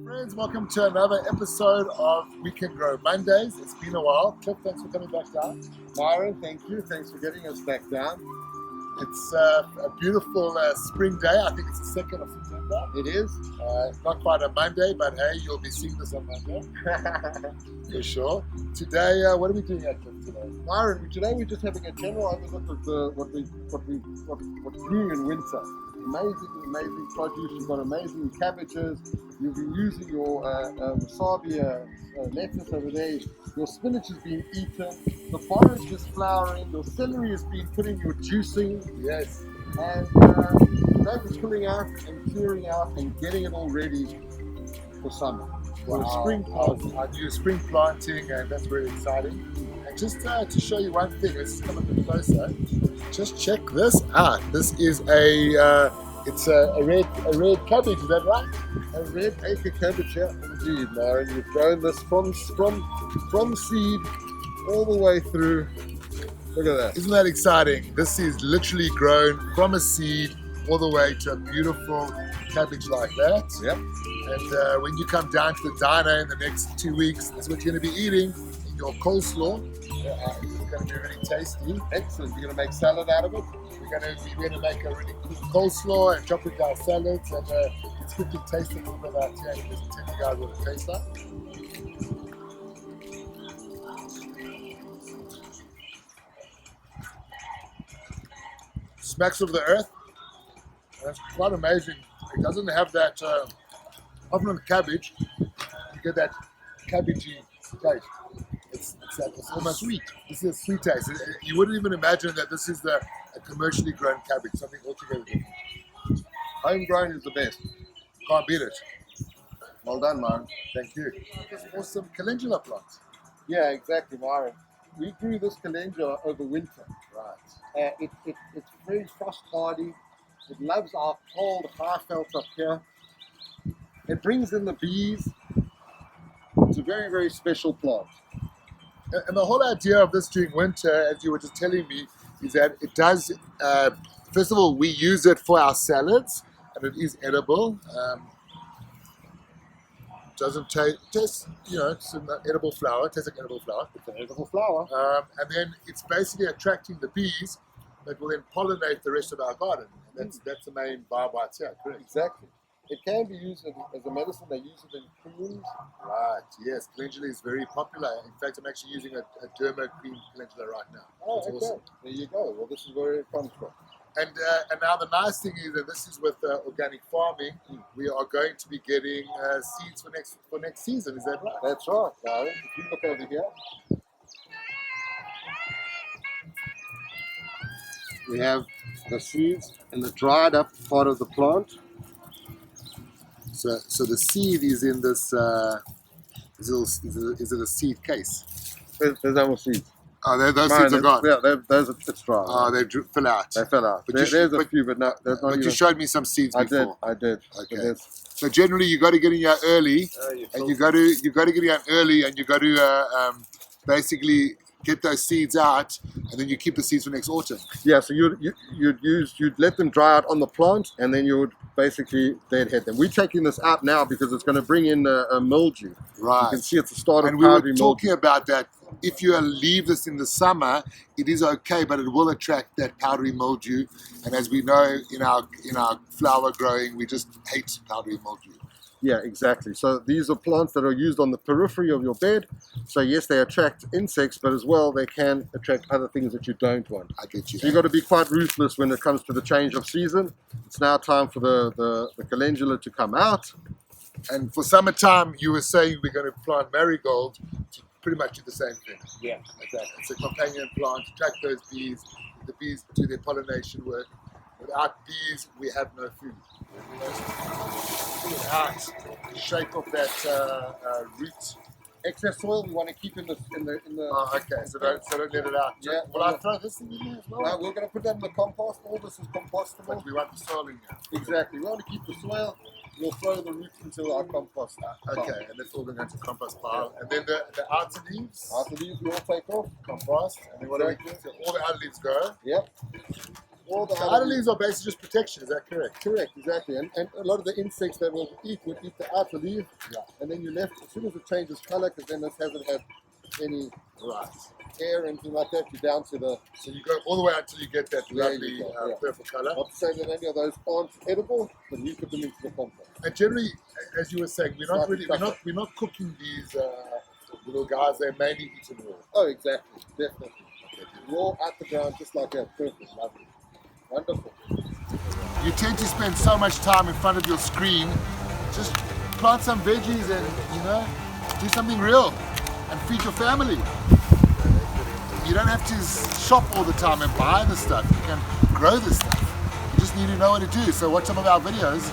Friends, welcome to another episode of We Can Grow Mondays. It's been a while. Cliff, thanks for coming back down. Myron, thank you. Thanks for getting us back down. It's a beautiful spring day. I think it's the 2nd of September. It is. Not quite a Monday, but hey, you'll be seeing this on Monday. For sure. Today, what are we doing at Cliff today? Myron, today we're just having a general overlook of what grew in winter. Amazing produce. You've got amazing cabbages. You've been using your wasabi lettuce over there. Your spinach has been eaten. The forage is flowering. Your celery has been putting your juicing. Yes. And that is pulling out and clearing out and getting it all ready for summer. Wow. For spring planting. I do spring planting, and that's very exciting. And just to show you one thing, let's come a bit closer. Just check this out. This is it's a red cabbage. Is that right? A red acre cabbage, yeah, indeed, Myron. You've grown this from seed all the way through. Look at that. Isn't that exciting? This is literally grown from a seed all the way to a beautiful cabbage like that. Yep. And when you come down to the diner in the next 2 weeks, that's what you're going to be eating in your coleslaw. It's going to be really tasty. Excellent. You're going to make salad out of it. We're going to make a really cool coleslaw and chop it down salads, and it's good to taste it a little bit out here. I'm going to tell you guys what it tastes like. Smacks of the earth. That's quite amazing. It doesn't have that, often on cabbage, you get that cabbagey taste. It's almost sweet. This is a sweet taste. You wouldn't even imagine that this is a commercially grown cabbage, something altogether different. Homegrown is the best. Can't beat it. Well done, Myron. Thank you. This awesome calendula plant. Yeah, exactly, Myron. We grew this calendula over winter. Right. It's very frost hardy. It loves our cold, high felt up here. It brings in the bees. It's a very, very special plant. And the whole idea of this during winter, as you were just telling me, is that it does, first of all, we use it for our salads, and it is edible. Doesn't taste, it's an edible flower. It tastes like edible flower. It's an edible flower. And then it's basically attracting the bees that will then pollinate the rest of our garden. And that's the main vibe right here, correct? Exactly. It can be used as a medicine. They use it in creams. Right, yes. Calendula is very popular. In fact, I'm actually using a derma cream calendula right now. Oh, That's okay. awesome. There you go. Well, this is where it comes from. And now the nice thing is that this is with organic farming. We are going to be getting seeds for next season. Is that right? That's right, Myron. If you look over here, we have the seeds and the dried up part of the plant. So the seed is in this. Is it a seed case? There's no more seeds. Oh, those seeds are gone. Yeah, those are it's dry. Oh, they fell out. They fell out. But There's a few, but no, there's not. But you showed me some seeds before. I did. Okay. So generally, you got to get in here early, and you got to get in here early, and you got to basically get those seeds out, and then you keep the seeds for next autumn. Yeah, so you'd let them dry out on the plant, and then you would basically deadhead them. We're taking this out now because it's going to bring in a mildew. Right. You can see it's the start of and we were powdery talking mildew. about that. If you leave this in the summer, it is okay, but it will attract that powdery mildew. And as we know in our flower growing, we just hate powdery mildew. Yeah, exactly. So these are plants that are used on the periphery of your bed. So yes, they attract insects, but as well they can attract other things that you don't want. I get you. So you've got to be quite ruthless when it comes to the change of season. It's now time for the calendula to come out. And for summertime, you were saying we're going to plant marigold to pretty much do the same thing. Yeah, exactly. It's a companion plant, attract those bees. The bees do their pollination work. Without bees, we have no food. Without the shape of that root. Excess soil we want to keep in the. Oh, okay. So don't let it out. Yeah. Will I throw this in there as well? No, we're going to put that in the compost. All this is compostable. But we want the soil in here. Exactly. We want to keep the soil. We'll throw the roots into our compost. Okay, and that's all going into compost pile. And then the outer leaves. Outer leaves we all take off. Compost. And then what do we do? So all the outer leaves go. Yep. All the Outer leaves are basically just protection, is that correct? Correct, exactly. And a lot of the insects that will eat would eat the outer leaf, and then you left as soon as it changes color, because then this hasn't had any air or anything like that. You're down to the. So you go all the way until you get that lovely purple color. Not to say that any of those aren't edible, but you put them into the compost. And generally, as you were saying, we're not cooking these little guys. They're mainly eaten raw. Oh, exactly, definitely. Raw out the ground, just like that. Perfect, lovely, wonderful. You tend to spend so much time in front of your screen. Just plant some veggies and do something real and feed your family. You don't have to shop all the time and buy the stuff. You can grow this stuff. You just need to know what to do. So watch some of our videos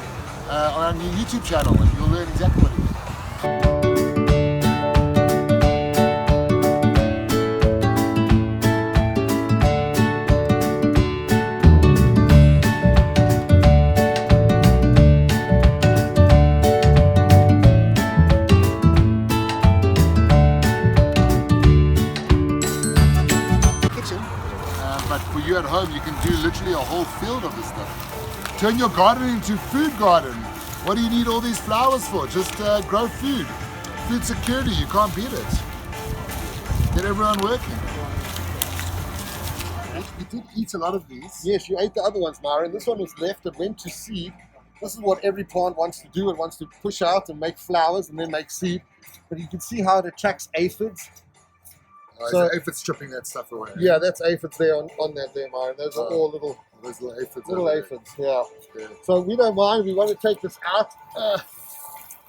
on our new YouTube channel and you'll learn exactly what to do. But for you at home, you can do literally a whole field of this stuff. Turn your garden into food garden. What do you need all these flowers for? Just grow food. Food security, you can't beat it. Get everyone working. You did eat a lot of these. Yes, you ate the other ones, Myron. This one was left, it went to seed. This is what every plant wants to do. It wants to push out and make flowers and then make seed. But you can see how it attracts aphids. So aphids stripping that stuff away. Yeah, that's aphids there on that there, Myron. Those are all little aphids. Little aphids, yeah. So we don't mind. We want to take this out.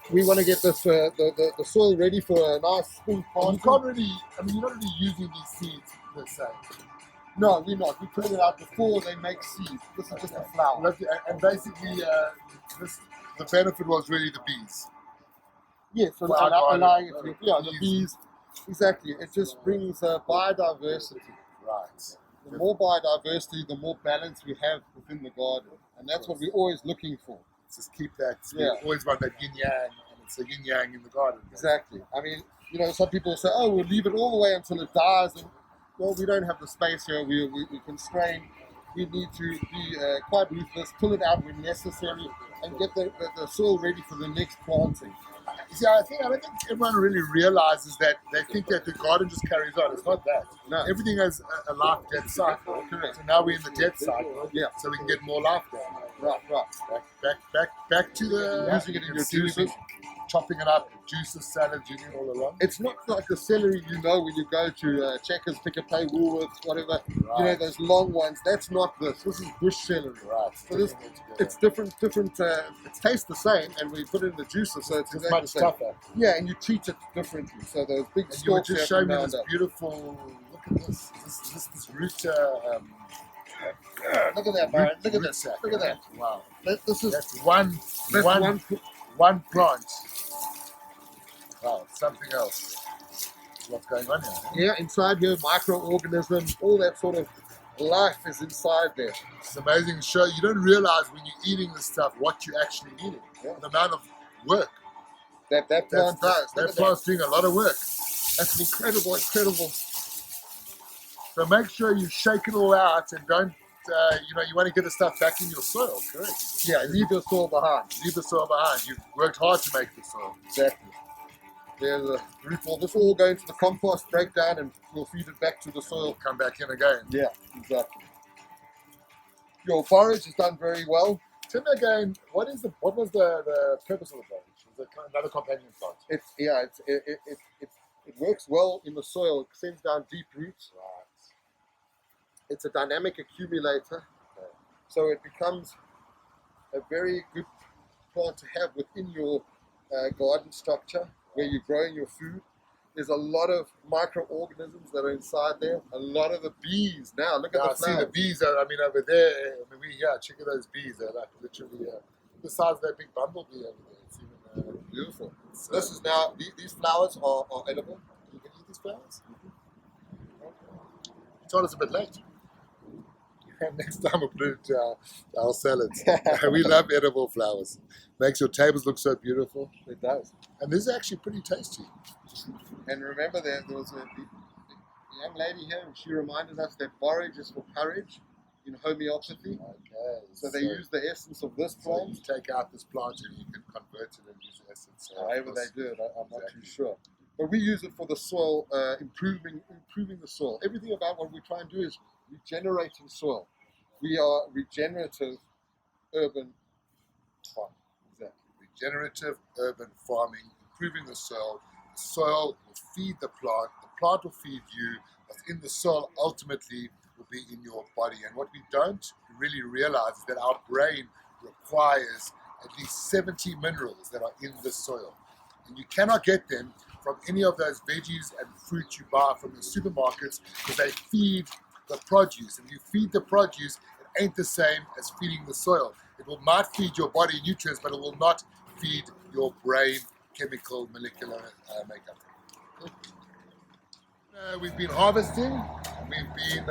We want to get this the soil ready for a nice spring planting. You can't really. You're not really using these seeds per se. No, we're not. We put it out before they make seeds. This is just a flower. And basically, the benefit was really the bees. Yes, so allowing it to be, the bees. Exactly. It just brings biodiversity. Right. The more biodiversity, the more balance we have within the garden. And that's what we're always looking for. Just keep that. We always want that yin-yang, and it's a yin-yang in the garden. Exactly. I mean, some people say, oh, we'll leave it all the way until it dies. And, well, we don't have the space here. We're constrained. We need to be quite ruthless, pull it out when necessary, and get the soil ready for the next planting. See, I don't think everyone really realizes that. They think that the garden just carries on. It's not that. No. Everything has a life-death cycle. Correct. So now we're in the death cycle. Yeah. So we can get more life down. Right. Back to the using it in your juices. Chopping it up, juices, salads, you all along. It's not like the celery when you go to Checkers, Pick a Pay, Woolworths, whatever. Right. Those long ones. That's not this. This is bush celery. Right. So it's different. It tastes the same, and we put it in the juicer, so it's exactly much tougher. Yeah, and you treat it differently. So those big stalks. You were just showing me this beautiful. Look at this. This root. Look at that, Byron. Look at this. Look at that. Wow. That's one plant. Wow, something else. What's going on here? Yeah, inside here, microorganisms, all that sort of life is inside there. It's amazing to show. You don't realize when you're eating this stuff what you're actually eating. Yeah. The amount of work that plant does. That plant's doing a lot of work. That's incredible. So make sure you shake it all out and don't. You want to get the stuff back in your soil, correct? Yeah, leave your soil behind. Leave the soil behind. You've worked hard to make the soil. Exactly. There's a root ball. This will all go into the compost, break down, and we'll feed it back to the soil. Come back in again. Yeah, exactly. Your forage is done very well. Tell me again, what was the purpose of the forage? Was it another companion plant? It works well in the soil. It sends down deep roots. Right. It's a dynamic accumulator, so it becomes a very good plant to have within your garden structure where you're growing your food. There's a lot of microorganisms that are inside there. A lot of the bees. Now look at the flowers. See the bees. Over there. Check out those bees. They're like literally the size of that big bumblebee over there. It's even beautiful. This is now these flowers are edible. You can eat these flowers. You told us a bit late. Next time we'll put it into our salads. We love edible flowers. Makes your tables look so beautiful. It does. And this is actually pretty tasty. And remember there was a young lady here, and she reminded us that borage is for courage. in homeopathy. Okay. So they use the essence of this So plant. you take out this plant and you can convert it and use the essence. So However they do it, I'm not too sure. But we use it for the soil, improving the soil. Everything about what we try and do is regenerating soil. We are regenerative urban farming. Exactly. Regenerative urban farming, improving the soil. The soil will feed the plant will feed you. What's in the soil ultimately will be in your body. And what we don't really realize is that our brain requires at least 70 minerals that are in the soil. And you cannot get them from any of those veggies and fruit you buy from the supermarkets because they feed the produce. And if you feed the produce, it ain't the same as feeding the soil. It might feed your body nutrients, but it will not feed your brain chemical, molecular makeup. We've been harvesting, we've been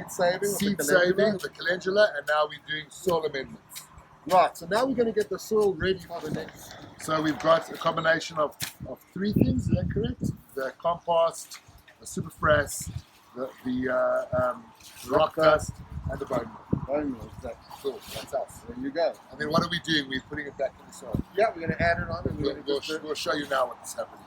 seed saving the calendula, and now we're doing soil amendments. Right, so now we're going to get the soil ready for the next. So we've got a combination of three things, is that correct? The compost, the superfrass, the rock dust, and the bone meal. Bone meal, exactly. Cool, that's us. There you go. And then what are we doing? We're putting it back in the soil. Yeah, we're going to add it on and We'll show you now what's happening.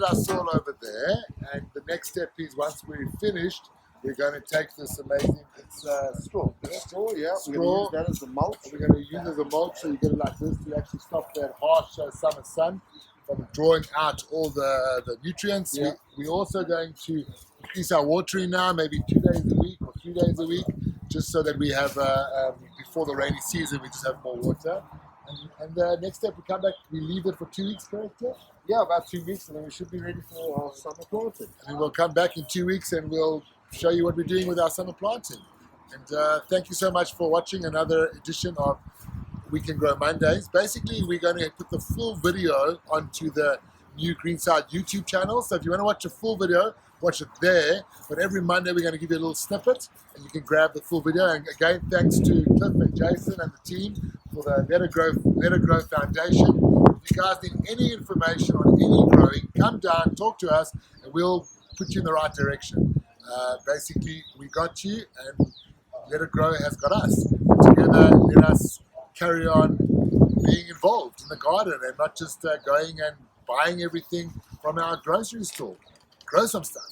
Our soil over there, and the next step is once we're finished, we're going to take this amazing straw. Straw, yeah. Straw. We're going to use that as the mulch. We're going to use it as a mulch, so you get it like this to actually stop that harsh summer sun from drawing out all the nutrients. Yeah. We're also going to increase our watering now, maybe 2 days a week or 3 days a week, just so that we have, before the rainy season, we just have more water. And the next step, we come back, we leave it for 2 weeks, correct? Yeah, about 2 weeks, and then we should be ready for our summer planting. And we'll come back in 2 weeks and we'll show you what we're doing with our summer planting. And thank you so much for watching another edition of We Can Grow Mondays. Basically, we're going to put the full video onto the new Greenside YouTube channel. So if you want to watch a full video, watch it there. But every Monday, we're going to give you a little snippet, and you can grab the full video. And again, thanks to Cliff and Jason and the team for the Let It Grow Foundation. If you guys need any information on any growing, come down, talk to us, and we'll put you in the right direction. Basically, we got you, and Let It Grow has got us. Together, let us carry on being involved in the garden and not just going and buying everything from our grocery store. Grow some stuff.